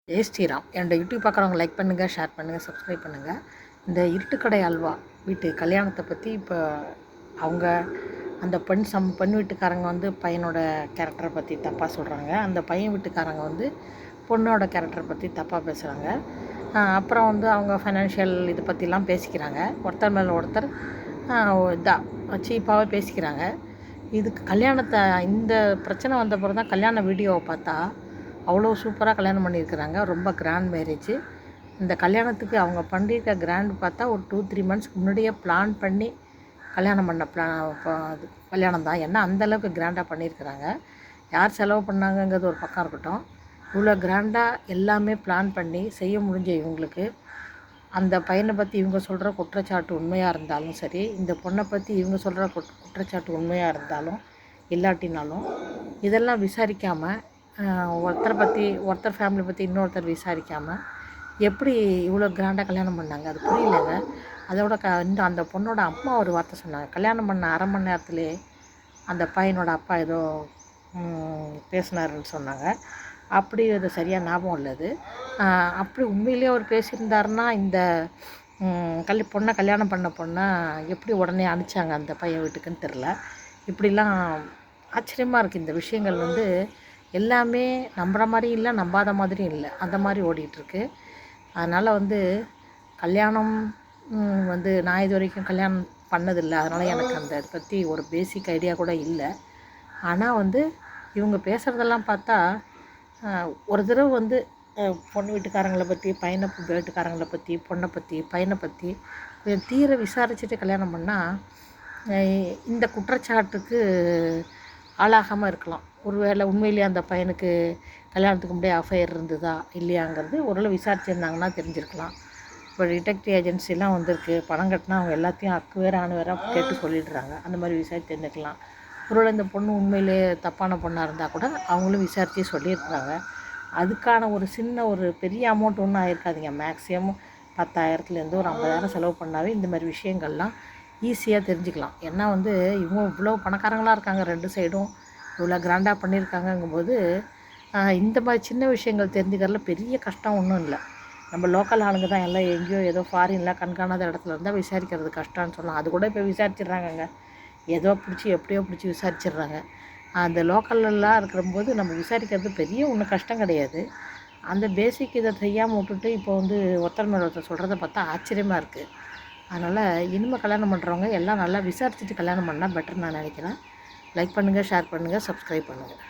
ஜெய் ஸ்ரீராம். என்னோடய யூடியூப் பார்க்குறவங்க லைக் பண்ணுங்கள், ஷேர் பண்ணுங்கள், சப்ஸ்கிரைப் பண்ணுங்கள். இந்த இருட்டுக்கடை அல்வா வீட்டு கல்யாணத்தை பற்றி இப்போ அவங்க அந்த பெண் வீட்டுக்காரங்க வந்து பையனோட கேரக்டரை பற்றி தப்பாக சொல்கிறாங்க. அந்த பையன் வீட்டுக்காரங்க வந்து பொண்ணோட கேரக்டரை பற்றி தப்பாக பேசுகிறாங்க. அப்புறம் வந்து அவங்க ஃபைனான்ஷியல் இதை பற்றிலாம் பேசிக்கிறாங்க. ஒருத்தர் மேலே ஒருத்தர் சீப்பாகவே பேசிக்கிறாங்க. இதுக்கு கல்யாணத்தை இந்த பிரச்சனை வந்த பிறகு தான் கல்யாண வீடியோவை பார்த்தா அவ்வளோ சூப்பராக கல்யாணம் பண்ணியிருக்கிறாங்க. ரொம்ப கிராண்ட் மேரேஜு. இந்த கல்யாணத்துக்கு அவங்க பண்ணியிருக்க கிராண்ட் பார்த்தா ஒரு 2-3 மந்த்ஸ்க்கு முன்னாடியே பிளான் பண்ணி கல்யாணம் பண்ண கல்யாணம் தான். ஏன்னா அந்தளவுக்கு கிராண்டாக பண்ணியிருக்கிறாங்க. யார் செலவு பண்ணாங்கங்கிறது ஒரு பக்கம் இருக்கட்டும், இவ்வளோ கிராண்டாக எல்லாமே பிளான் பண்ணி செய்ய முடிஞ்ச இவங்களுக்கு அந்த பையனை பற்றி இவங்க சொல்கிற குற்றச்சாட்டு உண்மையாக இருந்தாலும் சரி, இந்த பொண்ணை பற்றி இவங்க சொல்கிற குற்றச்சாட்டு உண்மையாக இருந்தாலும் இல்லாட்டினாலும் இதெல்லாம் விசாரிக்காமல் ஒருத்தர் ஃபேமிலி பற்றி இன்னொருத்தர் விசாரிக்காமல் எப்படி இவ்வளோ கிராண்டாக கல்யாணம் பண்ணாங்க? அது புரியலைங்க. அதோட இன்னும் அந்த பொண்ணோட அம்மா ஒரு வார்த்தை சொன்னாங்க. கல்யாணம் பண்ண அரை மணி நேரத்துலேயே அந்த பையனோட அப்பா ஏதோ பேசினாருன்னு சொன்னாங்க. அப்படி அது சரியாக ஞாபகம் இல்லது. அப்படி உண்மையிலேயே அவர் பேசியிருந்தாருன்னா இந்த பொண்ணை கல்யாணம் பண்ண பொண்ணை எப்படி உடனே அனுப்பிச்சாங்க அந்த பையன் வீட்டுக்குன்னு தெரில. இப்படிலாம் ஆச்சரியமாக இருக்குது. இந்த விஷயங்கள் வந்து எல்லாமே நம்புகிற மாதிரி இல்லை, நம்பாத மாதிரியும் இல்லை, அந்த மாதிரி ஓடிட்டுருக்கு. அதனால் வந்து கல்யாணம் வந்து நான் இது வரைக்கும் கல்யாணம் பண்ணதில்லை. அதனால் எனக்கு அந்த இதை பற்றி ஒரு பேசிக் ஐடியா கூட இல்லை. ஆனால் வந்து இவங்க பேசுகிறதெல்லாம் பார்த்தா ஒரு தடவை வந்து பொண்ணு வீட்டுக்காரங்களை பற்றி, பையனை வீட்டுக்காரங்களை பற்றி, பொண்ணை பற்றி, பையனை பற்றி கொஞ்சம் தீர விசாரிச்சுட்டு கல்யாணம் பண்ணால் இந்த குற்றச்சாட்டுக்கு ஆளாகாமல் இருக்கலாம். ஒருவேளை உண்மையிலேயே அந்த பையனுக்கு கல்யாணத்துக்கு முன்னாடியே அஃபையர் இருந்ததா இல்லையாங்கிறது ஓரளவு விசாரிச்சிருந்தாங்கன்னா தெரிஞ்சிருக்கலாம். இப்போ டிடெக்டிவ் ஏஜென்சிலாம் வந்திருக்கு. பணம் கட்டினா அவங்க எல்லாத்தையும் அக்கு வேறு ஆணு வேற கேட்டு சொல்லிடுறாங்க. அந்த மாதிரி விசாரித்து தெரிஞ்சுக்கலாம். ஒருவேளை இந்த பொண்ணு உண்மையிலே தப்பான பொண்ணாக இருந்தால் கூட அவங்களும் விசாரித்து சொல்லியிருக்கிறாங்க. அதுக்கான ஒரு சின்ன ஒரு பெரிய அமௌண்ட் ஒன்றும் ஆயிருக்காதுங்க. மேக்ஸிமம் 10,000லேருந்து ஒரு 50,000 செலவு பண்ணாவே இந்த மாதிரி விஷயங்கள்லாம் ஈஸியாக தெரிஞ்சுக்கலாம். ஏன்னா வந்து இவங்க இவ்வளோ பணக்காரங்களாக இருக்காங்க, 2 சைடும் இவ்வளோ கிராண்டாக பண்ணியிருக்காங்கங்கும்போது இந்த மாதிரி சின்ன விஷயங்கள் தெரிஞ்சுக்கிறதுல பெரிய கஷ்டம் ஒன்றும் இல்லை. நம்ம லோக்கல் ஆளுங்க தான் எல்லாம் எங்கேயோ ஏதோ ஃபாரின்லாம் கண்காணாத இடத்துல இருந்தால் விசாரிக்கிறது கஷ்டம்னு சொல்லலாம். அது கூட இப்போ விசாரிச்சிடுறாங்கங்க. ஏதோ எப்படியோ பிடிச்சி விசாரிச்சிடுறாங்க. அந்த லோக்கல்லாம் இருக்கிறம்போது நம்ம விசாரிக்கிறது பெரிய ஒன்றும் கஷ்டம் கிடையாது. அந்த பேசிக் இதை செய்யாமல் விட்டுட்டு இப்போ வந்து ஒருத்தர் மேலே ஒருத்தர் சொல்கிறத பார்த்தா ஆச்சரியமாக இருக்குது. அதனால் இனிமேல் கல்யாணம் பண்ணுறவங்க எல்லாம் நல்லா விசாரிச்சுட்டு கல்யாணம் பண்ணால் பெட்டர் நான் நினைக்கிறேன். லைக் பண்ணுங்கள், ஷேர் பண்ணுங்கள், சப்ஸ்கிரைப் பண்ணுங்கள்.